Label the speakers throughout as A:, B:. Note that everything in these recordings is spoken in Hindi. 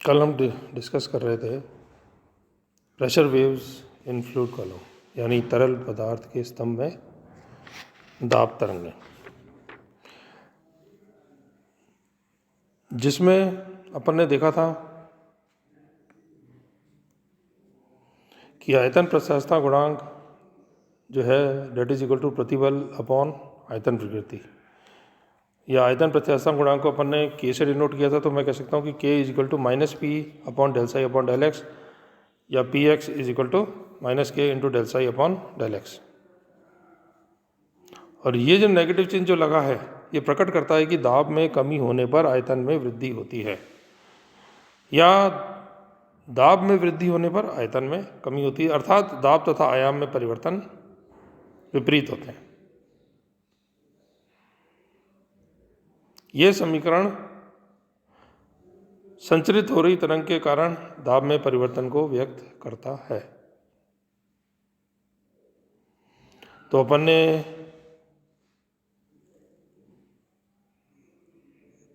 A: कल हम डिस्कस कर रहे थे pressure waves in fluid column, यानी तरल पदार्थ के स्तंभ में दाब तरंगें, जिसमें अपन ने देखा था कि आयतन प्रत्यास्थता गुणांक जो है डेट इज इक्वल टू प्रतिबल अपॉन आयतन प्रकृति, या आयतन प्रत्यास्थता गुणांक को अपन ने के से डिनोट किया था। तो मैं कह सकता हूँ कि K is equal to minus P upon del psi upon del X, या P X is equal to minus K into del psi upon del X. और ये जो नेगेटिव चिन्ह जो लगा है, ये प्रकट करता है कि दाब में कमी होने पर आयतन में वृद्धि होती है, या दाब में वृद्धि होने पर आयतन में कमी होती है, अर्थात दाब तथा आयाम में परिवर्तन विपरीत होते हैं। ये समीकरण संचरित हो रही तरंग के कारण दाब में परिवर्तन को व्यक्त करता है। तो अपन ने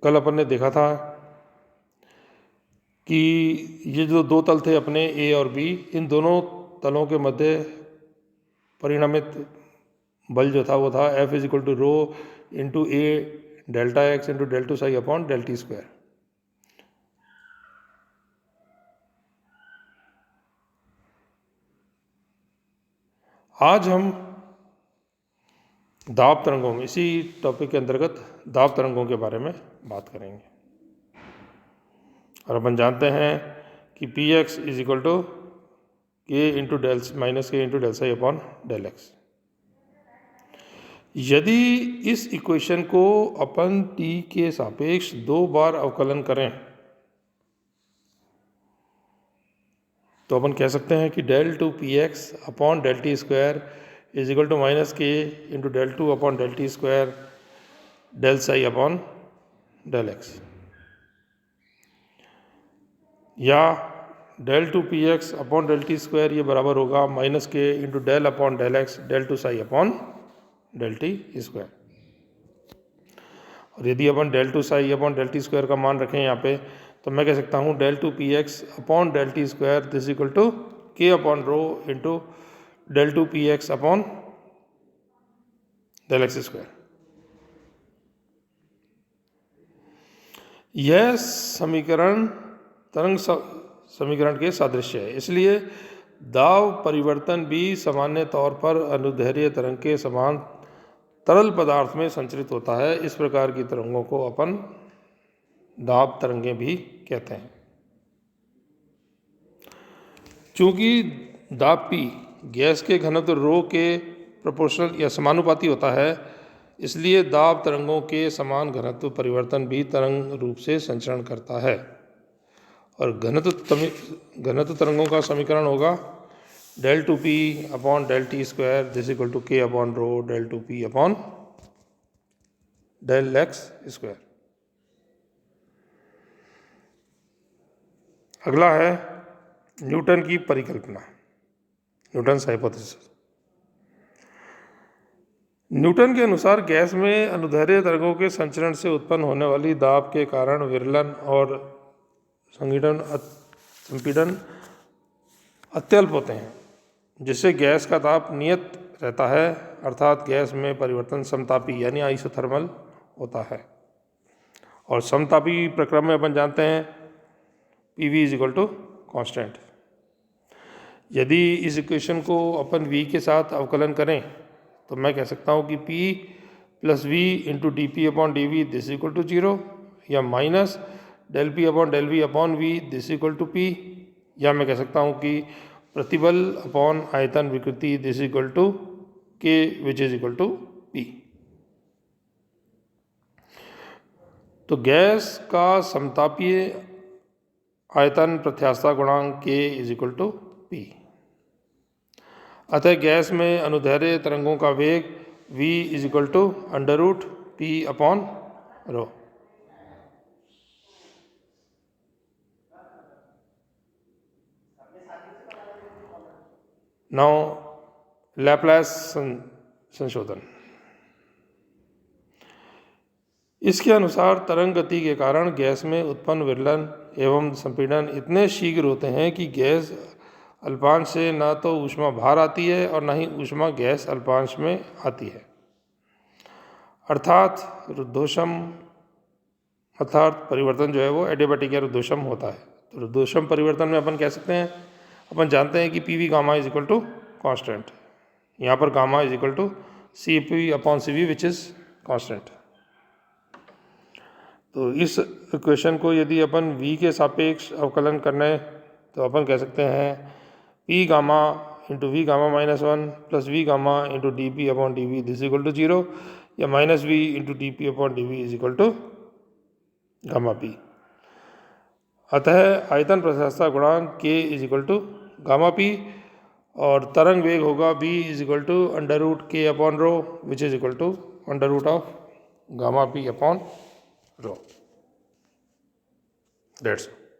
A: कल देखा था कि ये जो दो तल थे अपने ए और बी, इन दोनों तलों के मध्य परिणामित बल जो था वो था F is equal to rho into A delta X into del two psi upon del T square. आज हम दाब तरंगों में, इसी टॉपिक के अंतर्गत दाब तरंगों के बारे में बात करेंगे। और अपन जानते हैं कि P X is equal to K into del minus K into del psi upon del X. यदि इस इक्वेशन को अपन टी के सापेक्ष दो बार अवकलन करें तो अपन कह सकते हैं कि del two P X upon del T square is equal to minus K into del two upon del T square del psi upon del X, या del two P X upon del T square ये बराबर होगा minus K into del upon del X del two psi upon del T square. और यदि अपन del two psi upon del T square का मान रखें यहाँ पे, तो मैं कह सकता हूँ del two P X upon del T square this equal to K upon rho into del two P X upon del X square. यह समीकरण तरंग समीकरण के सादृश्य है, इसलिए दाब परिवर्तन भी सामान्य तौर पर अनुदैर्ध्य तरंग के समान तरल पदार्थ में संचरित होता है। इस प्रकार की तरंगों को अपन दाब तरंगें भी कहते हैं। चूंकि दाब P गैस के घनत्व रो के प्रोपोर्शनल या समानुपाती होता है, इसलिए दाब तरंगों के समान घनत्व परिवर्तन भी तरंग रूप से संचरण करता है। और घनत्व तरंगों का समीकरण होगा del two P upon del T square this equal to K upon rho del two P upon del X square. अगला है न्यूटन की परिकल्पना, न्यूटन्स हाइपोथेसिस। न्यूटन के अनुसार गैस में अनुदैर्ध्य तरंगों के संचरण से उत्पन्न होने वाली दाब के कारण विरलन और संपीड़न अत्यल्प होते हैं, जिससे गैस का ताप नियत रहता है, अर्थात गैस में परिवर्तन समतापी यानी आइसोथर्मल होता है। और समतापी प्रक्रम में अपन जानते हैं PV is equal to constant. यदि इस इक्वेशन को अपन V के साथ अवकलन करें तो मैं कह सकता हूँ कि P plus V into D P upon D V this equal to 0, या minus del P upon del V upon V this equal to P, या मैं कह सकता हूँ कि प्रतिबल अपॉन आयतन विकृति this equal to K which is equal to P। तो गैस का समतापीय आयतन प्रत्यास्थता गुणांक K is equal to P। अतः गैस में अनुदैर्ध्य तरंगों का वेग V is equal to under root P upon rho. Now Laplace संशोधन। इसके अनुसार तरंग गति के कारण गैस में उत्पन्न विरलन एवं संपीड़न इतने शीघ्र होते हैं कि गैस अल्पांश से न तो ऊष्मा बाहर आती है और न ही ऊष्मा गैस अल्पांश में आती है। अर्थात रुद्धोष्म अर्थात परिवर्तन जो है वो एडियाबैटिक या रुद्धोष्म होता है। तो रुद्धोष्म परिवर्तन में अपन कह सकते हैं, अपन जानते हैं कि P V gamma is equal to constant. यहाँ पर gamma is equal to C P upon C V which is constant. तो इस इक्वेशन को यदि अपन v के सापेक्ष अवकलन करने तो अपन कह सकते हैं p gamma into V gamma minus one plus V gamma into D P upon D V this equal to zero, या minus V into D P upon D V is equal to gamma P. अतः आयतन प्रशस्तता गुणांक k is equal to gamma P और तरंग वेग होगा v is equal to under root k upon rho which is equal to under root of gamma P upon rho. That's all.